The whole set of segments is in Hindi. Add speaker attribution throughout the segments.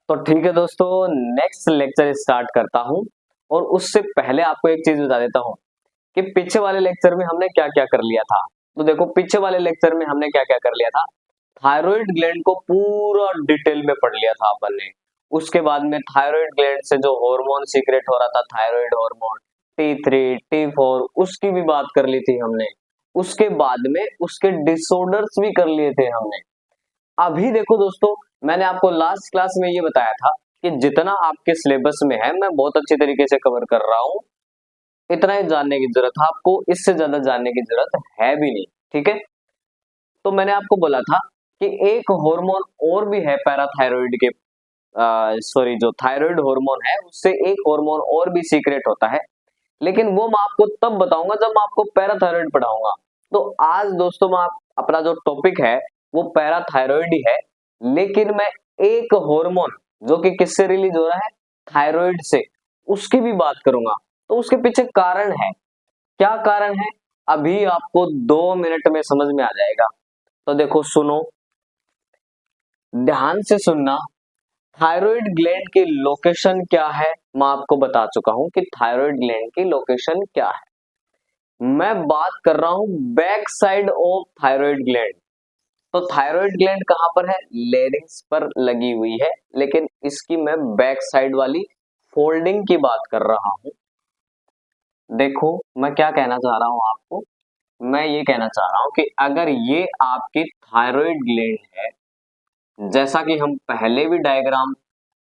Speaker 1: तो ठीक है दोस्तों, नेक्स्ट लेक्चर स्टार्ट करता हूं। और उससे पहले आपको एक चीज बता देता हूं कि पीछे वाले लेक्चर में हमने क्या क्या कर लिया था। तो देखो, पीछे वाले लेक्चर में हमने क्या क्या कर लिया था। थायराइड ग्लैंड को पूरा डिटेल में पढ़ लिया था अपन ने। उसके बाद में थायराइड ग्लैंड से जो हार्मोन सीक्रेट हो रहा था, थायराइड हार्मोन T3 T4, उसकी भी बात कर ली थी हमने। उसके बाद में उसके डिसऑर्डर्स भी कर लिए थे हमने। अभी देखो दोस्तों, मैंने आपको लास्ट क्लास में ये बताया था कि जितना आपके सिलेबस में है मैं बहुत अच्छी तरीके से कवर कर रहा हूं। इतना ही जानने की जरूरत है आपको, इससे ज्यादा जानने की जरूरत है भी नहीं। ठीक है, तो मैंने आपको बोला था कि एक हार्मोन और भी है पैराथायरॉइड के, सॉरी, जो थायराइड हार्मोन है उससे एक हार्मोन और भी सीक्रेट होता है, लेकिन वो मैं आपको तब बताऊंगा जब मैं आपको पैराथायरॉइड पढ़ाऊंगा। तो आज दोस्तों, मैं अपना जो टॉपिक है वो पैराथायरॉइड ही है, लेकिन मैं एक हार्मोन जो कि किससे रिलीज हो रहा है, थायराइड से, उसकी भी बात करूंगा। तो उसके पीछे कारण है, क्या कारण है, अभी आपको 2 मिनट में समझ में आ जाएगा। तो देखो, सुनो, ध्यान से सुनना। थायराइड ग्लैंड की लोकेशन क्या है, मैं आपको बता चुका हूं कि थायराइड ग्लैंड की लोकेशन क्या है। मैं बात कर रहा हूं back side of thyroid gland. तो थायराइड ग्लैंड कहां पर है, लेरिंग्स पर लगी हुई है, लेकिन इसकी मैं बैक साइड वाली फोल्डिंग की बात कर रहा हूं। देखो, मैं क्या कहना चाह रहा हूं आपको, मैं ये कहना चाह रहा हूं कि अगर ये आपकी थायराइड ग्लैंड है, जैसा कि हम पहले भी डायग्राम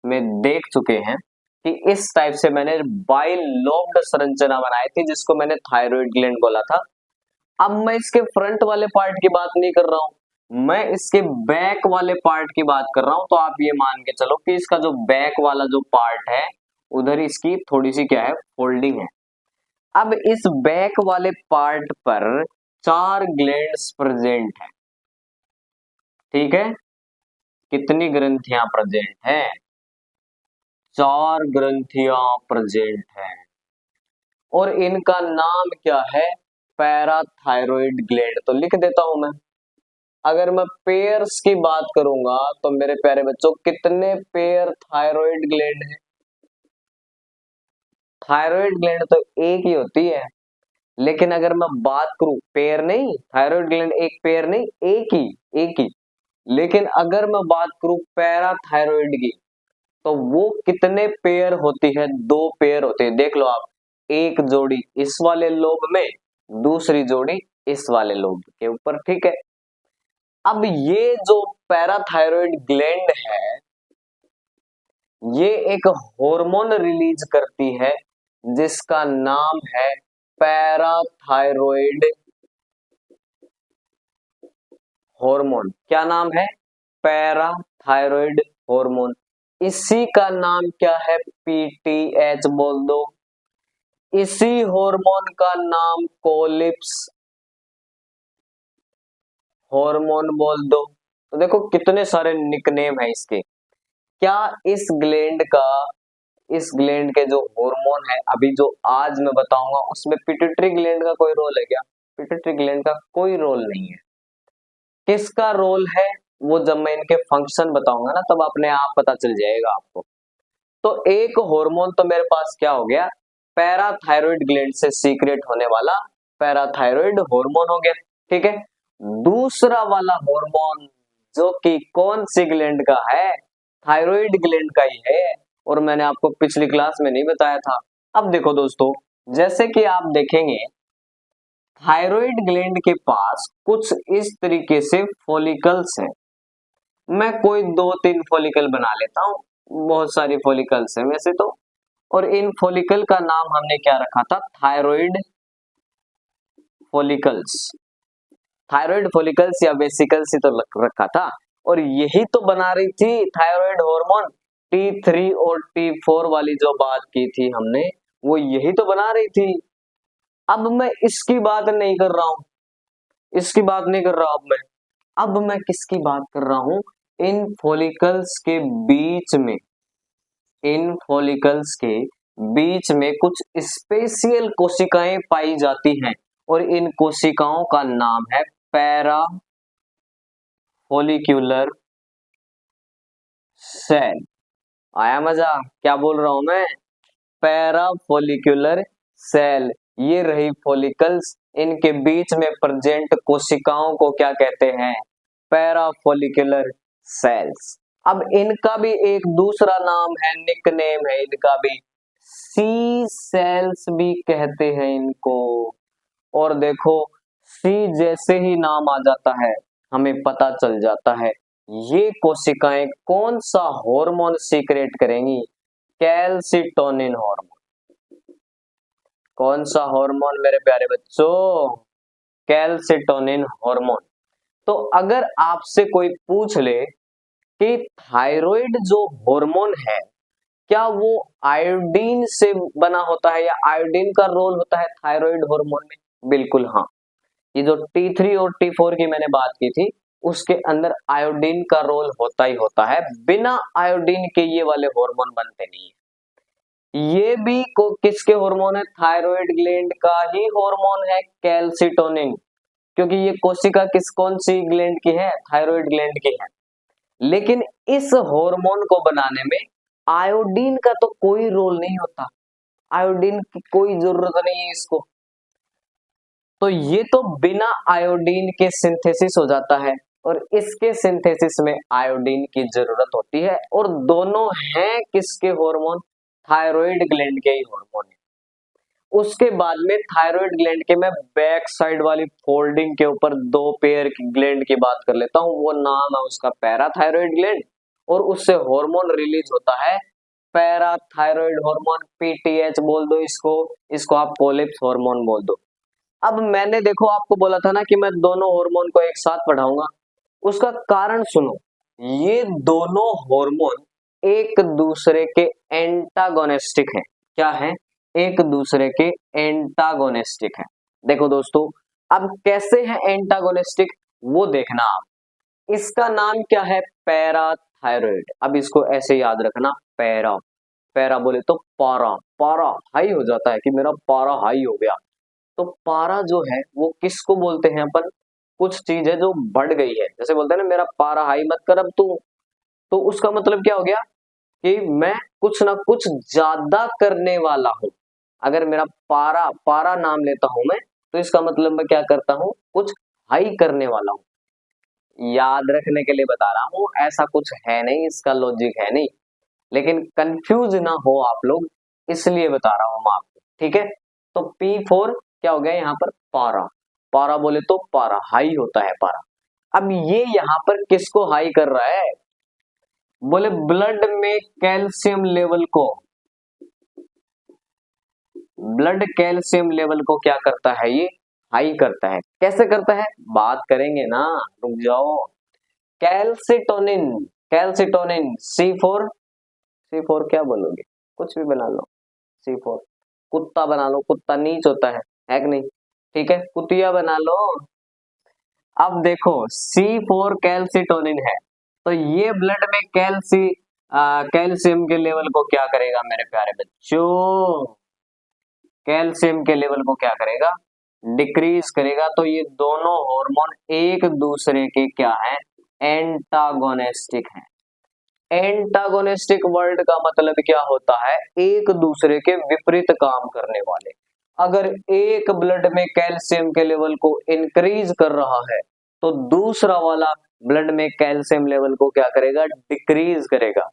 Speaker 1: में देख चुके हैं कि इस टाइप से मैंने बाइलोब्ड संरचना बनाई थी जिसको मैंने थायराइड ग्लैंड बोला था। अब मैं इसके फ्रंट वाले पार्ट की बात नहीं कर रहा हूं, मैं इसके बैक वाले पार्ट की बात कर रहा हूं। तो आप ये मान के चलो कि इसका जो बैक वाला जो पार्ट है, उधर इसकी थोड़ी सी क्या है, फोल्डिंग है। अब इस बैक वाले पार्ट पर 4 ग्लैंड्स प्रेजेंट है। ठीक है, कितनी ग्रंथियां प्रेजेंट है, 4 ग्रंथियां प्रेजेंट है। और इनका नाम क्या है, पैराथायरॉइड ग्लैंड। तो लिख देता हूं मैं। अगर मैं पेयर्स की बात करूंगा तो मेरे प्यारे बच्चों, कितने पेयर थायराइड ग्लैंड है, थायराइड ग्लैंड तो एक ही होती है। लेकिन अगर मैं बात करूं, पेयर नहीं, थायराइड ग्लैंड एक पेयर नहीं, एक ही। लेकिन अगर मैं बात करूं पैराथायरॉइड की, तो वो कितने पेयर होती है, 2 पेयर होते हैं। देख लो आप, एक जोड़ी इस वाले लोब में, दूसरी जोड़ी इस वाले लोब के ऊपर। ठीक है, अब ये जो पैराथायरॉइड ग्लैंड है, ये एक हार्मोन रिलीज करती है जिसका नाम है पैराथायरॉइड हार्मोन। क्या नाम है, पैराथायरॉइड हार्मोन। इसी का नाम क्या है, पीटीएच बोल दो। इसी हार्मोन का नाम कोलिप्स हार्मोन बोल दो। तो देखो कितने सारे निकनेम है इसके। क्या इस ग्लैंड के जो हार्मोन है, अभी जो आज मैं बताऊंगा, उसमें पिट्यूटरी ग्लैंड का कोई रोल है क्या, पिट्यूटरी ग्लैंड का कोई रोल नहीं है। किसका रोल है, वो जब मैं इनके फंक्शन बताऊंगा ना, तब अपने आप पता चल जाएगा आपको। तो एक हार्मोन तो मेरे पास क्या हो गया, पैराथायरॉइड ग्लैंड से सीक्रेट होने वाला पैराथायरॉइड हार्मोन हो गया। ठीक है, दूसरा वाला हार्मोन जो कि कौन सी ग्लैंड का है, थायराइड ग्लैंड का ही है। और मैंने आपको पिछली क्लास में नहीं बताया था। अब देखो दोस्तों, जैसे कि आप देखेंगे, थायराइड ग्लैंड के पास कुछ इस तरीके से फॉलिकल्स हैं। मैं कोई 2-3 फॉलिकल बना लेता हूं, बहुत सारी फॉलिकल्स हैं वैसे तो। और इन फॉलिकल का नाम हमने क्या रखा था, थायराइड फॉलिकल्स। थायराइड फॉलिकल्स या वेसिकल्स ही तो रखा था। और यही तो बना रही थी थायराइड हार्मोन T3 और T4 वाली जो बात की थी हमने, वो यही तो बना रही थी। अब मैं इसकी बात नहीं कर रहा हूं, इसकी बात नहीं कर रहा अब मैं किसकी बात कर रहा हूं, इन फॉलिकल्स के बीच में, इन फॉलिकल्स के बीच में कुछ स्पेशल कोशिकाएं पाई जाती हैं। और इन कोशिकाओं का नाम है पैरा फॉलिक्यूलर सेल। आया मजा? क्या बोल रहा हूं मैं? पैरा फॉलिक्यूलर सेल, ये रही फॉलिकल्स, इनके बीच में प्रेजेंट कोशिकाओं को क्या कहते हैं? Parafollicular cells. अब इनका भी एक दूसरा नाम है, निकनेम है इनका भी, सी सेल्स भी कहते हैं इनको। और देखो, सी जैसे ही नाम आ जाता है हमें पता चल जाता है ये कोशिकाएं कौन सा हार्मोन सीक्रेट करेंगी? Calcitonin hormone. कौन सा हार्मोन मेरे प्यारे बच्चों? Calcitonin hormone. तो अगर आपसे कोई पूछ ले कि थायराइड जो हार्मोन है क्या वो आयोडीन से बना होता है या आयोडीन का रोल होता है थायराइड हार्मोन में? बिल्कुल हाँ। ये जो T3 और T4 की मैंने बात की थी उसके अंदर आयोडीन का रोल होता ही होता है, बिना आयोडीन के ये वाले हार्मोन बनते नहीं है। ये भी किसके हार्मोन है? थायराइड ग्लैंड का ही हार्मोन है कैल्सिटोनिन, क्योंकि ये कोशिका कौन सी ग्लैंड की है? थायराइड ग्लैंड की है। लेकिन इस हार्मोन को बनाने में आयोडीन का तो कोई रोल नहीं होता, आयोडीन की कोई जरूरत नहीं है इसको। तो ये तो बिना आयोडीन के सिंथेसिस हो जाता है और इसके सिंथेसिस में आयोडीन की जरूरत होती है, और दोनों हैं किसके हार्मोन? थायराइड ग्लैंड के ही हार्मोन है। उसके बाद में थायराइड ग्लैंड के मैं बैक साइड वाली फोल्डिंग के ऊपर दो पेयर की ग्लैंड की बात कर लेता हूं, वो नाम है उसका पैराथायराइड ग्लैंड, और उससे हार्मोन रिलीज होता है पैराथायराइड हार्मोन, पीटीएच बोल दो इसको, इसको आप पोलिप्स हार्मोन बोल दो। अब मैंने देखो आपको बोला था ना कि मैं दोनों हार्मोन को एक साथ पढ़ाऊंगा, उसका कारण सुनो। ये दोनों हार्मोन एक दूसरे के एंटागोनिस्टिक हैं। क्या है? एक दूसरे के एंटागोनिस्टिक हैं। देखो दोस्तों, अब कैसे हैं एंटागोनिस्टिक वो देखना आप। इसका नाम क्या है? पैराथायराइड। अब इसको ऐसे याद रखना, पैरा, पैरा बोले तो पारा, पारा हाई हो जाता है कि मेरा पारा हाई हो गया। तो पारा जो है वो किसको बोलते हैं अपन? कुछ चीज है जो बढ़ गई है, जैसे बोलते हैं ना मेरा पारा हाई मत कर अब तू, तो उसका मतलब क्या हो गया कि मैं कुछ ना कुछ ज्यादा करने वाला हूं। अगर मेरा पारा पारा नाम लेता हूं मैं, तो इसका मतलब मैं क्या करता हूं? कुछ हाई करने वाला हूं। याद रखने के लिए बता रहा हूं, ऐसा कुछ है नहीं, इसका लॉजिक है नहीं, लेकिन कंफ्यूज ना हो आप लोग इसलिए बता रहा हूं मैं आपको, ठीक है? तो P4 क्या हो गया यहाँ पर? पारा, पारा बोले तो पारा हाई होता है पारा। अब ये यहाँ पर किसको हाई कर रहा है? बोले ब्लड में कैल्शियम लेवल को, ब्लड कैल्शियम लेवल को क्या करता है? ये हाई करता है। कैसे करता है बात करेंगे ना, रुक जाओ। कैल्सिटोनिन, कैल्सिटोनिन C4, C4 क्या बोलोगे? कुछ भी बना लो, C4 कुत्ता बना लो, कुत्ता नीच होता है कि नहीं? ठीक है, कुतिया बना लो। अब देखो C4 कैल्सिटोनिन है, तो ये ब्लड में कैल्शियम के लेवल को क्या करेगा मेरे प्यारे बच्चों? कैल्शियम के लेवल को क्या करेगा? डिक्रीज करेगा। तो ये दोनों हार्मोन एक दूसरे के क्या है? एंटागोनिस्टिक हैं। एंटागोनिस्टिक वर्ड का मतलब क्या होता है? एक दूसरे के विपरीत काम करने वाले। अगर एक ब्लड में कैल्शियम के लेवल को इंक्रीज कर रहा है तो दूसरा वाला ब्लड में कैल्शियम लेवल को क्या करेगा? डिक्रीज करेगा।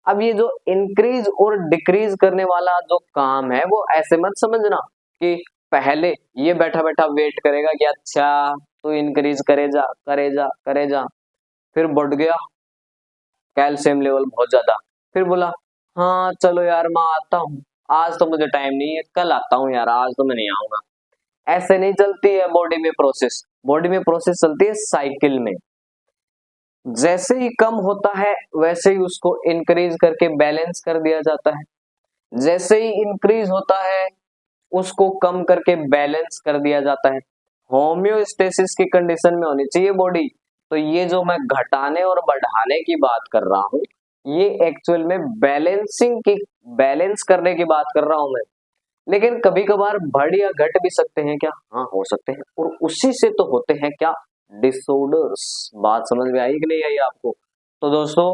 Speaker 1: अब ये जो इंक्रीज और डिक्रीज करने वाला जो काम है वो ऐसे मत समझना कि पहले ये बैठा बैठा वेट करेगा कि अच्छा तू इंक्रीज करे जा करे जा करे जा, फिर बढ़ गया कैल्शियम लेवल बहुत ज्यादा, फिर बोला हाँ चलो यार मैं आता हूँ, आज तो मुझे टाइम नहीं है, कल आता हूँ यार, आज तो मैं नहीं आऊंगा। ऐसे नहीं चलती है बॉडी में प्रोसेस। बॉडी में प्रोसेस चलती है साइकिल में। जैसे ही कम होता है वैसे ही उसको इंक्रीज करके बैलेंस कर दिया जाता है, जैसे ही इंक्रीज होता है उसको कम करके बैलेंस कर दिया जाता है। होम्योस्टेसिस की कंडीशन में होनी चाहिए बॉडी। तो ये जो मैं घटाने और बढ़ाने की बात कर रहा हूं, ये एक्चुअल में बैलेंसिंग की, बैलेंस करने की बात कर रहा हूं मैं। लेकिन कभी कभार बढ़ या घट भी सकते हैं क्या? हाँ हो सकते हैं, और उसी से तो होते हैं क्या? डिसऑर्डर्स। बात समझ में आई कि नहीं आई आपको? तो दोस्तों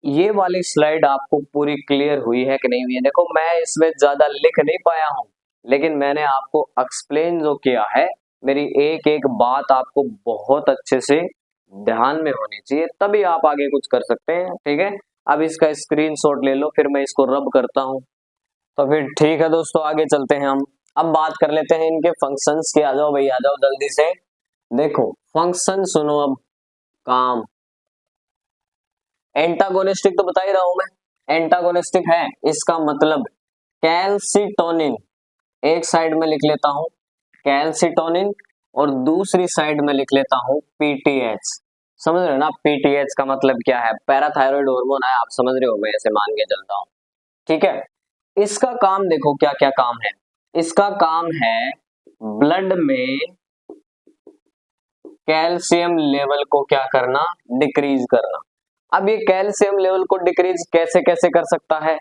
Speaker 1: ये वाली स्लाइड आपको पूरी क्लियर हुई है कि नहीं हुई है? देखो मैं इसमें ज्यादा लिख नहीं पाया हूं, लेकिन मैंने आपको एक्सप्लेन जो किया है, मेरी एक एक बात आपको बहुत अच्छे से ध्यान में होनी चाहिए, तभी आप आगे कुछ कर सकते हैं। ठीक है, अब इसका स्क्रीनशॉट ले लो, फिर मैं इसको रब करता हूं। तो फिर ठीक है दोस्तों, आगे चलते हैं हम। अब बात कर लेते हैं इनके फंक्शंस के। आ जाओ भाई, आ जाओ जल्दी से। देखो फंक्शन सुनो अब। काम, एंटागोनिस्टिक तो बता ही रहा हूं मैं, एंटागोनिस्टिक है, इसका मतलब कैल्सिटोनिन, एक साइड में लिख लेता हूं कैल्सिटोनिन, और दूसरी साइड में लिख लेता हूं पीटीएच। समझ रहे हो ना, पीटीएच का मतलब क्या है? पैराथायरॉइड हार्मोन है, आप समझ रहे हो, मैं ऐसे मान के चलता हूं। ठीक है, इसका काम देखो क्या क्या काम है। इसका काम है ब्लड में कैल्शियम लेवल को क्या करना, डिक्रीज करना। अब ये कैल्शियम लेवल को डिक्रीज कैसे कैसे कर सकता है?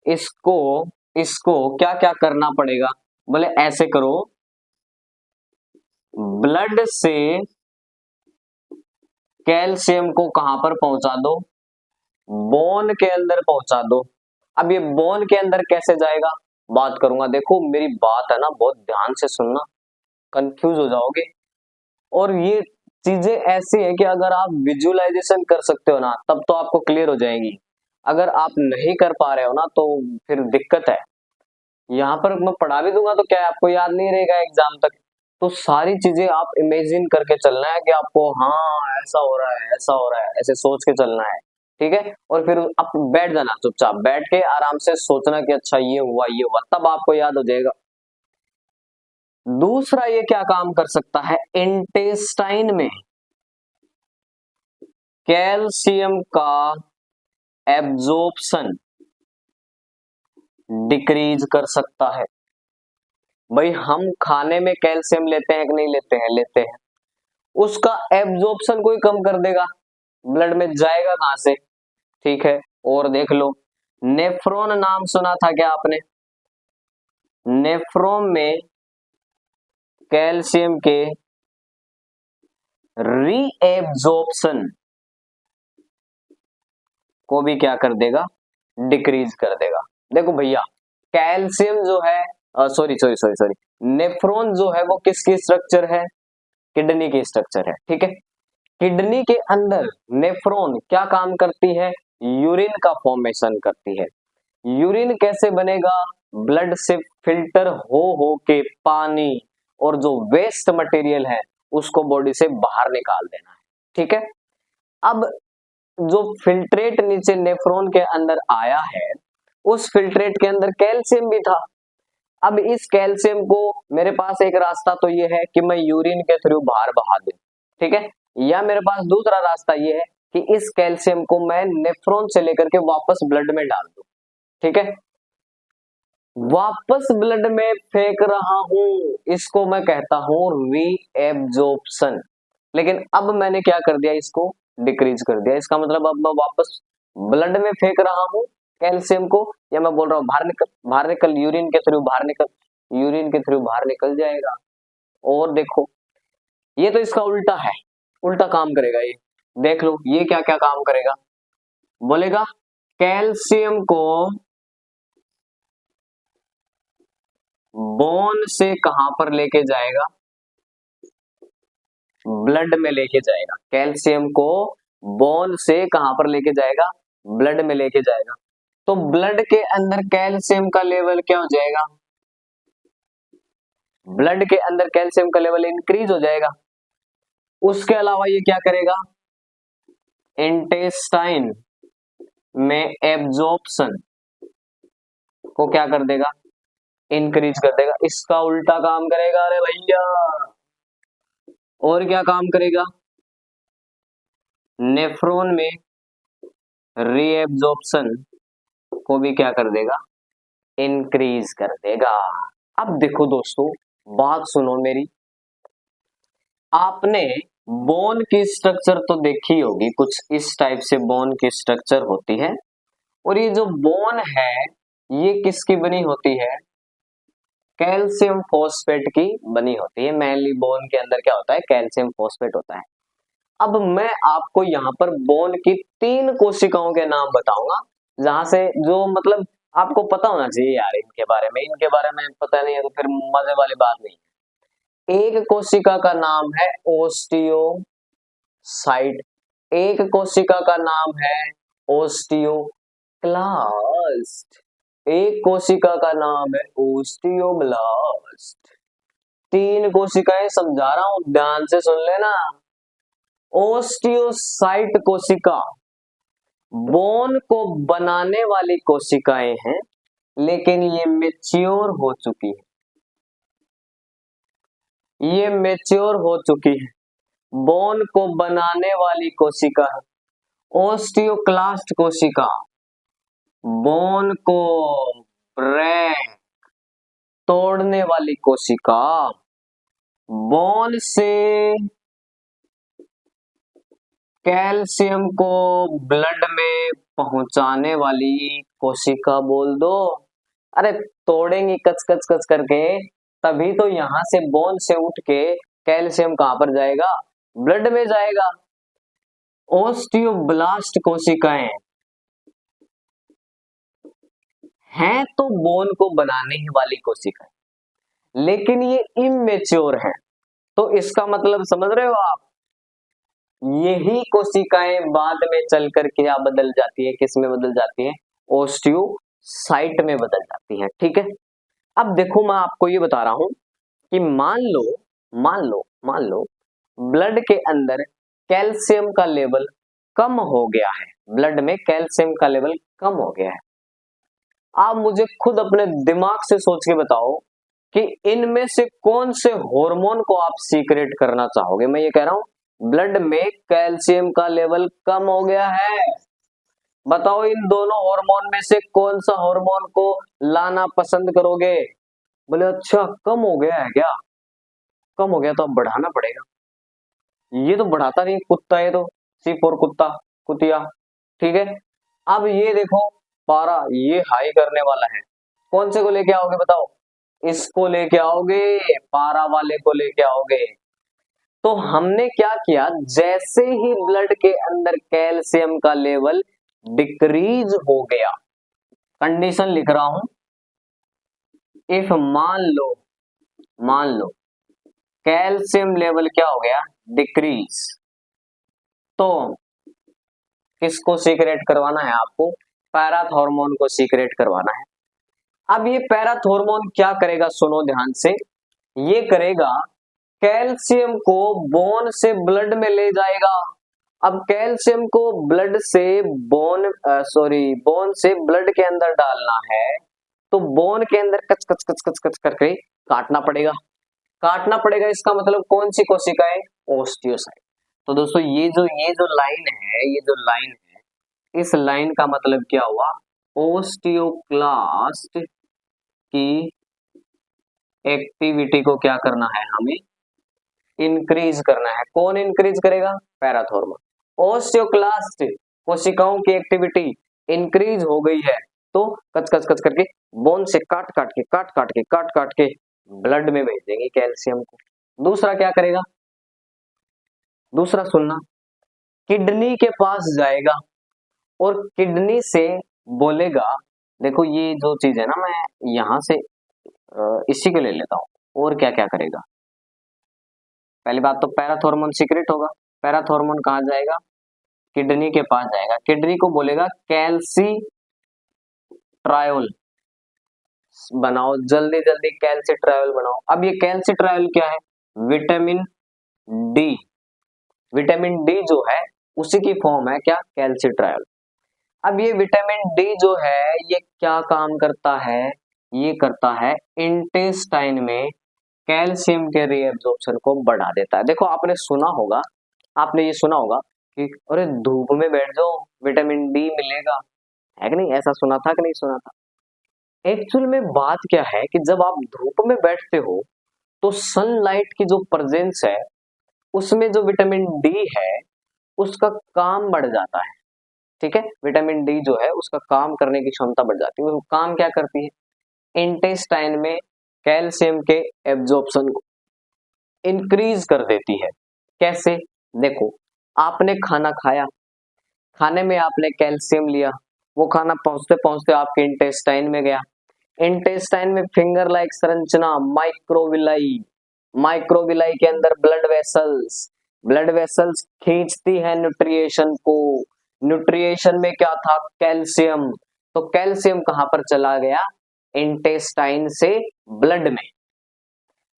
Speaker 1: इसको इसको क्या क्या करना पड़ेगा? बोले ऐसे करो, ब्लड से कैल्शियम को कहां पर पहुंचा दो? बोन के अंदर पहुंचा दो। अब ये बोन के अंदर कैसे जाएगा, बात करूंगा। देखो मेरी बात है ना, बहुत ध्यान से सुनना, कंफ्यूज हो जाओगे। और ये चीजें ऐसी है कि अगर आप विजुअलाइजेशन कर सकते हो ना, तब तो आपको क्लियर हो जाएंगी। अगर आप नहीं कर पा रहे हो ना, तो फिर दिक्कत है। यहाँ पर मैं पढ़ा भी दूंगा तो क्या है, आपको याद नहीं रहेगा एग्जाम तक। तो सारी चीजें आप इमेजिन करके चलना है कि आपको, हाँ ऐसा हो रहा है, ऐसा हो रहा है, ऐसे सोच के चलना है। ठीक है, और फिर आप बैठ जाना, चुपचाप बैठ के आराम से सोचना कि अच्छा ये हुआ ये हुआ, तब आपको याद हो जाएगा। दूसरा ये क्या काम कर सकता है, इंटेस्टाइन में कैल्शियम का एब्जॉर्प्शन डिक्रीज कर सकता है। भाई हम खाने में कैल्शियम लेते हैं कि नहीं लेते हैं? लेते हैं। उसका एब्जॉर्प्शन कोई कम कर देगा, ब्लड में जाएगा कहां से? ठीक है, और देख लो, नेफ्रॉन नाम सुना था क्या आपने? नेफ्रॉन में कैल्शियम के रीएब्जॉर्प्शन को भी क्या कर देगा, डिक्रीज कर देगा। देखो भैया, कैल्शियम जो है, sorry sorry sorry sorry, nephron जो है वो किसकी स्ट्रक्चर है? किडनी की स्ट्रक्चर है। ठीक है, किडनी के अंदर नेफ्रॉन क्या काम करती है? यूरिन का फॉर्मेशन करती है। यूरिन कैसे बनेगा? ब्लड से फिल्टर हो के पानी और जो वेस्ट मटेरियल है उसको बॉडी से बाहर निकाल देना है। ठीक है, अब जो फिल्ट्रेट नीचे नेफ्रॉन के अंदर आया है, उस फिल्ट्रेट के अंदर कैल्शियम भी था। अब इस कैल्शियम को, मेरे पास एक रास्ता तो ये है कि मैं यूरिन के थ्रू बाहर बहा दूं। ठीक है, या मेरे पास दूसरा रास्ता ये है कि इस कैल्शियम को मैं नेफ्रॉन से लेकर के वापस ब्लड में डाल दूं। ठीक है, वापस ब्लड में फेंक रहा हूं, इसको मैं कहता हूं रीएब्जॉर्प्शन। लेकिन अब मैंने क्या कर दिया, इसको डिक्रीज कर दिया। इसका मतलब अब मैं वापस ब्लड में फेंक रहा हूं कैल्शियम को, या मैं बोल रहा हूं बाहर निकल, बाहर निकल, यूरिन के थ्रू बाहर निकल, यूरिन के थ्रू बाहर निकल जाएगा। और देखो, ये तो इसका उल्टा है, उल्टा काम करेगा ये। देख लो ये क्या क्या काम करेगा, बोलेगा कैल्शियम को बोन से कहां पर लेके जाएगा? ब्लड में लेके जाएगा। कैल्शियम को बोन से कहां पर लेके जाएगा? ब्लड में लेके जाएगा। तो ब्लड के अंदर कैल्शियम का लेवल क्या हो जाएगा? ब्लड के अंदर कैल्शियम का लेवल इंक्रीज हो जाएगा। उसके अलावा ये क्या करेगा, इंटेस्टाइन में एब्जॉर्प्शन को क्या कर देगा, इंक्रीज कर देगा। इसका उल्टा काम करेगा, अरे भैया। और क्या काम करेगा, नेफ्रॉन में रीएब्जॉर्प्शन को भी क्या कर देगा, इंक्रीज कर देगा। अब देखो दोस्तों, बात सुनो मेरी, आपने बोन की स्ट्रक्चर तो देखी होगी, कुछ इस टाइप से बोन की स्ट्रक्चर होती है। और ये जो बोन है ये किसकी बनी होती है? कैल्शियम फॉस्फेट की बनी होती है। मेनली बोन के अंदर क्या होता है, कैल्शियम फॉस्फेट होता है। अब मैं आपको यहाँ पर बोन की 3 कोशिकाओं के नाम बताऊंगा, जहां से जो मतलब आपको पता होना चाहिए यार इनके बारे में पता नहीं है तो फिर मजे वाली बात नहीं। एक कोशिका का नाम है ओस्टियोसाइट, एक कोशिका का नाम है ओस्टियोक्लास्ट, एक कोशिका का नाम है ओस्टियोब्लास्ट। 3 कोशिकाएं समझा रहा हूं, ध्यान से सुन लेना। ओस्टियोसाइट कोशिका बोन को बनाने वाली कोशिकाएं हैं, लेकिन ये मैच्योर हो चुकी है, ये मैच्योर हो चुकी है, बोन को बनाने वाली कोशिका है। ओस्टियोक्लास्ट कोशिका बोन को ब्रेक तोड़ने वाली कोशिका, बोन से कैल्शियम को ब्लड में पहुंचाने वाली कोशिका बोल दो। अरे तोड़ेंगी कच कच कच करके, तभी तो यहां से बोन से उठ के कैल्शियम कहां पर जाएगा, ब्लड में जाएगा। ओस्टियोब्लास्ट कोशिकाएं हैं तो बोन को बनाने ही वाली कोशिकाएं, लेकिन ये इमेच्योर है, तो इसका मतलब समझ रहे हो आप, यही कोशिकाएं बाद में चल करके क्या बदल जाती है, किस में बदल जाती है, ओस्टियोसाइट में बदल जाती है। ठीक है, अब देखो मैं आपको ये बता रहा हूं कि मान लो ब्लड के अंदर कैल्शियम का लेवल कम हो गया है, ब्लड में कैल्शियम का लेवल कम हो गया है। आप मुझे खुद अपने दिमाग से सोच के बताओ कि इनमें से कौन से हार्मोन को आप सीक्रेट करना चाहोगे। मैं ये कह रहा हूं ब्लड में कैल्शियम का लेवल कम हो गया है, बताओ इन दोनों हार्मोन में से कौन सा हार्मोन को लाना पसंद करोगे। बोले अच्छा कम हो गया है क्या, कम हो गया तो अब बढ़ाना पड़ेगा। ये तो बढ़ाता नहीं कुत्ता, ये तो C4 कुत्ता कुतिया। ठीक है, अब ये देखो पारा ये हाई करने वाला है, कौन से को लेके आओगे बताओ, इसको लेके आओगे, पारा वाले को लेके आओगे। तो हमने क्या किया, जैसे ही ब्लड के अंदर कैल्शियम का लेवल डिक्रीज हो गया, कंडीशन लिख रहा हूं, इफ मान लो कैल्शियम लेवल क्या हो गया, डिक्रीज, तो किसको सीक्रेट करवाना है आपको, पैराथॉर्मोन को सीक्रेट करवाना है। अब ये पैराथॉर्मोन क्या करेगा, सुनो ध्यान से, ये करेगा कैल्शियम को बोन से ब्लड में ले जाएगा। अब कैल्शियम को ब्लड से बोन से ब्लड के अंदर डालना है, तो बोन के अंदर कच कच कच कच कच करके काटना पड़ेगा। इसका मतलब कौन सी कोशिका है, ओस्टियोसाइट। तो दोस्तों ये जो लाइन है, इस लाइन का मतलब क्या हुआ, ओस्टियोक्लास्ट की एक्टिविटी को क्या करना है, हमें इंक्रीज करना है। कौन इंक्रीज करेगा, पैराथॉर्मोन। ओस्टियोक्लास्ट कोशिकाओं की एक्टिविटी इंक्रीज हो गई है, तो कच कच कच करके बोन से काट काट के ब्लड में भेज देंगे कैल्शियम को। दूसरा क्या करेगा, दूसरा सुनना, किडनी के पास जाएगा और किडनी से बोलेगा, देखो ये जो चीज है ना, मैं यहां से इसी को ले लेता हूं। और क्या क्या करेगा, पहली बात तो पैराथॉर्मोन सीक्रेट होगा, पैराथॉर्मोन कहां जाएगा, किडनी के पास जाएगा, किडनी को बोलेगा कैल्सी ट्रायोल बनाओ, जल्दी जल्दी कैल्सी ट्रायोल बनाओ। अब ये कैल्सी ट्रायोल क्या है, विटामिन डी, विटामिन डी जो है उसी की फॉर्म है क्या, कैल्सी ट्रायोल। अब ये विटामिन डी जो है ये क्या काम करता है, ये करता है इंटेस्टाइन में कैल्शियम के रीएब्जॉर्प्शन को बढ़ा देता है। देखो आपने ये सुना होगा कि अरे धूप में बैठ जाओ विटामिन डी मिलेगा, है कि नहीं, ऐसा सुना था कि नहीं सुना था। एक्चुअल में बात क्या है कि जब आप धूप में बैठते हो तो सनलाइट की जो प्रेजेंस है उसमें जो विटामिन डी है उसका काम बढ़ जाता है। ठीक है, विटामिन डी जो है उसका काम करने की क्षमता बढ़ जाती है। वो काम क्या करती है, इंटेस्टाइन में कैल्शियम के एब्जॉर्प्शन को इंक्रीज कर देती है। कैसे, देखो आपने खाना खाया, खाने में आपने कैल्शियम लिया, वो खाना पहुंचते पहुंचते आपके इंटेस्टाइन में गया, इंटेस्टाइन में फिंगर लाइक संरचना माइक्रोविलाई, माइक्रोविलाई के अंदर ब्लड वेसल्स, ब्लड वेसल्स खींचती है न्यूट्रिएशन को, न्यूट्रिएशन में क्या था, कैल्शियम, तो कैल्शियम कहां पर चला गया, इंटेस्टाइन से ब्लड में।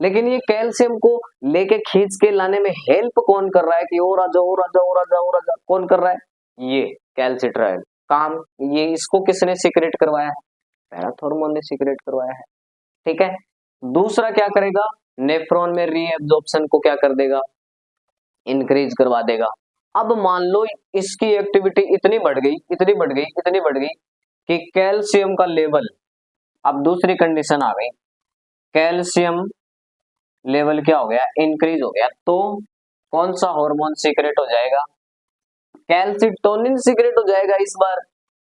Speaker 1: लेकिन ये कैल्शियम को लेके खींच के लाने में हेल्प कौन कर रहा है कि और आजा और आजा और आजा और आजा, कौन कर रहा है, ये कैल्सिट्राइल काम, ये इसको किसने सीक्रेट करवाया है, पैराथॉर्मोन ने सीक्रेट करवाया है। ठीक है, दूसरा क्या करेगा, नेफ्रॉन में रीएब्जॉर्प्शन को क्या कर देगा, इंक्रीज करवा देगा। अब मान लो इसकी एक्टिविटी इतनी बढ़ गई, इतनी बढ़ गई, इतनी बढ़ गई कि कैल्शियम का लेवल, अब दूसरी कंडीशन आ गई, कैल्शियम लेवल क्या हो गया, इंक्रीज हो गया, तो कौन सा हार्मोन सीक्रेट हो जाएगा, कैल्सिटोनिन सीक्रेट हो जाएगा इस बार।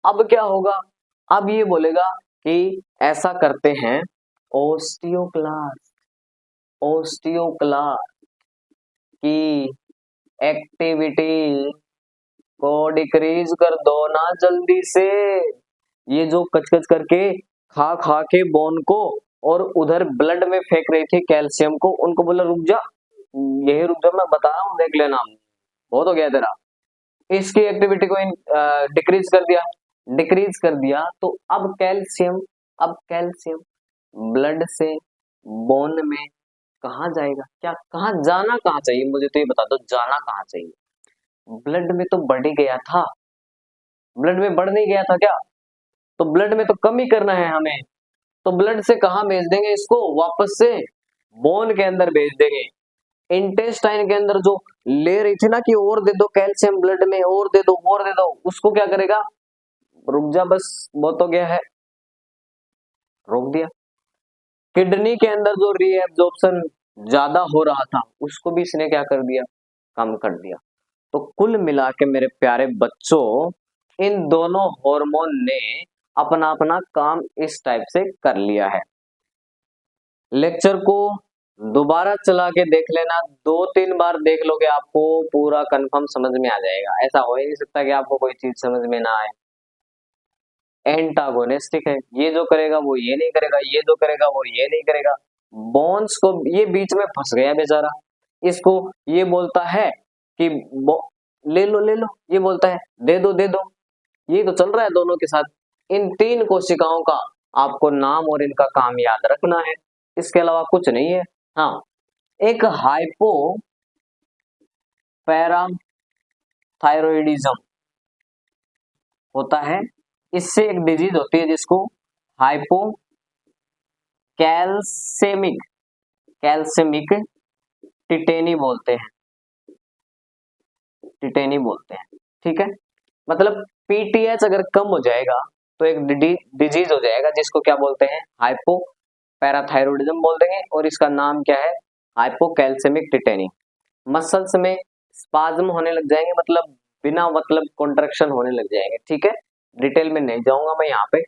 Speaker 1: अब क्या होगा, अब ये बोलेगा कि ऐसा करते हैं, ओस्टियोक्लास्ट, ओस्टियोक्लास्ट की एक्टिविटी को डिक्रीज कर दो ना जल्दी से, ये जो कच-कच करके खा खा के बोन को और उधर ब्लड में फेंक रही थी कैल्शियम को, उनको बोला रुक जा, यही रुक जा, मैं बता रहा हूँ देख लेना, बहुत हो गया तेरा। इसकी एक्टिविटी को डिक्रीज कर दिया, डिक्रीज कर दिया, तो अब कैल्शियम, अब कैल्शियम ब्लड से बोन में कहा जाएगा, क्या कहा जाना, कहाँ चाहिए मुझे तो ये बता दो, जाना कहाँ चाहिए, ब्लड में तो बढ़ ही गया था, ब्लड में बढ़ नहीं गया था क्या, तो ब्लड में तो कम ही करना है हमें, तो ब्लड से कहाँ भेज देंगे इसको, वापस से बोन के अंदर भेज देंगे। इंटेस्टाइन के अंदर जो ले रही थी ना कि और दे दो कैल्शियम ब्लड में, और दे दो और दे दो, उसको क्या करेगा, रुक जा बस बहुत हो गया है, रोक दिया। किडनी के अंदर जो रीएब्जॉर्प्शन ज्यादा हो रहा था उसको भी इसने क्या कर दिया, कम कर दिया। तो कुल मिला के मेरे प्यारे बच्चों, इन दोनों हार्मोन ने अपना अपना काम इस टाइप से कर लिया है। लेक्चर को दोबारा चला के देख लेना, 2-3 बार देख लोगे आपको पूरा कंफर्म समझ में आ जाएगा, ऐसा हो ही नहीं सकता कि आपको कोई चीज समझ में ना आए। एंटागोनिस्टिक है, ये जो करेगा वो ये नहीं करेगा, ये जो करेगा वो ये नहीं करेगा, बॉन्स को ये बीच में फंस गया बेचारा, इसको ये बोलता है कि ले लो ले लो, ये बोलता है दे दो, ये तो चल रहा है दोनों के साथ। इन 3 कोशिकाओं का आपको नाम और इनका काम याद रखना है, इसके अलावा कुछ नहीं है। हाँ, एक हाइपो पैराथायरॉयडिज्म होता है, इससे एक डिजीज होती है जिसको हाइपो कैल्सेमिक, कैल्सेमिक टिटेनी बोलते हैं, टिटेनी बोलते हैं। ठीक है, मतलब पीटीएच अगर कम हो जाएगा तो एक डिजीज हो जाएगा जिसको क्या बोलते हैं, हाइपो पैराथायरॉयडिज्म बोल देंगे, और इसका नाम क्या है, हाइपोकैल्सेमिक टिटेनी। मसल्स में स्पाज्म होने लग जाएंगे, मतलब बिना मतलब कॉन्ट्रैक्शन होने लग जाएंगे। ठीक है, डिटेल में नहीं जाऊंगा मैं यहाँ पे।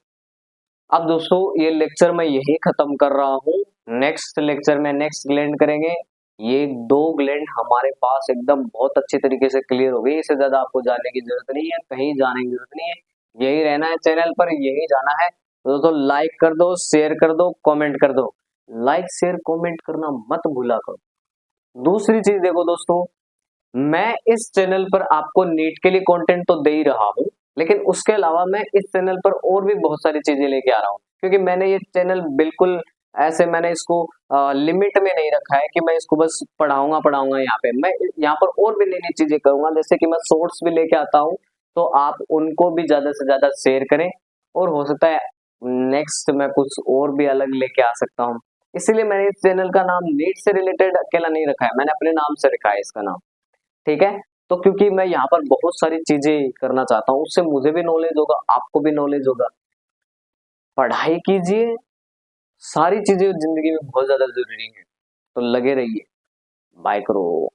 Speaker 1: अब दोस्तों ये लेक्चर मैं यही खत्म कर रहा हूँ, नेक्स्ट लेक्चर में नेक्स्ट ग्लैंड करेंगे। ये 2 ग्लैंड हमारे पास एकदम बहुत अच्छी तरीके से क्लियर हो गई, इससे ज्यादा आपको जानने की जरूरत नहीं है, कहीं जाने की जरूरत नहीं है, यही रहना है चैनल पर, यही जाना है। तो दोस्तों लाइक कर दो, शेयर कर दो, कमेंट कर दो, लाइक शेयर कमेंट करना मत भूला करो। दूसरी चीज देखो दोस्तों, मैं इस चैनल पर आपको नीट के लिए कंटेंट तो दे ही रहा हूँ, लेकिन उसके अलावा मैं इस चैनल पर और भी बहुत सारी चीजें लेके आ रहा हूँ, क्योंकि मैंने ये चैनल बिल्कुल ऐसे मैंने इसको लिमिट में नहीं रखा है कि मैं इसको बस पढ़ाऊंगा यहाँ पे, मैं यहाँ पर और भी नई नई चीजें करूंगा, जैसे कि मैं शॉर्ट्स भी लेके आता हूँ, तो आप उनको भी ज्यादा से ज्यादा शेयर करें, और हो सकता है नेक्स्ट मैं कुछ और भी अलग लेके आ सकता हूँ। इसीलिए मैंने इस चैनल का नाम नीट से रिलेटेड अकेला नहीं रखा है, मैंने अपने नाम से रखा है इसका नाम। ठीक है, तो क्योंकि मैं यहाँ पर बहुत सारी चीजें करना चाहता हूँ, उससे मुझे भी नॉलेज होगा, आपको भी नॉलेज होगा। पढ़ाई कीजिए, सारी चीजें जिंदगी में बहुत ज्यादा जरूरी है, तो लगे रहिए। बाय करो।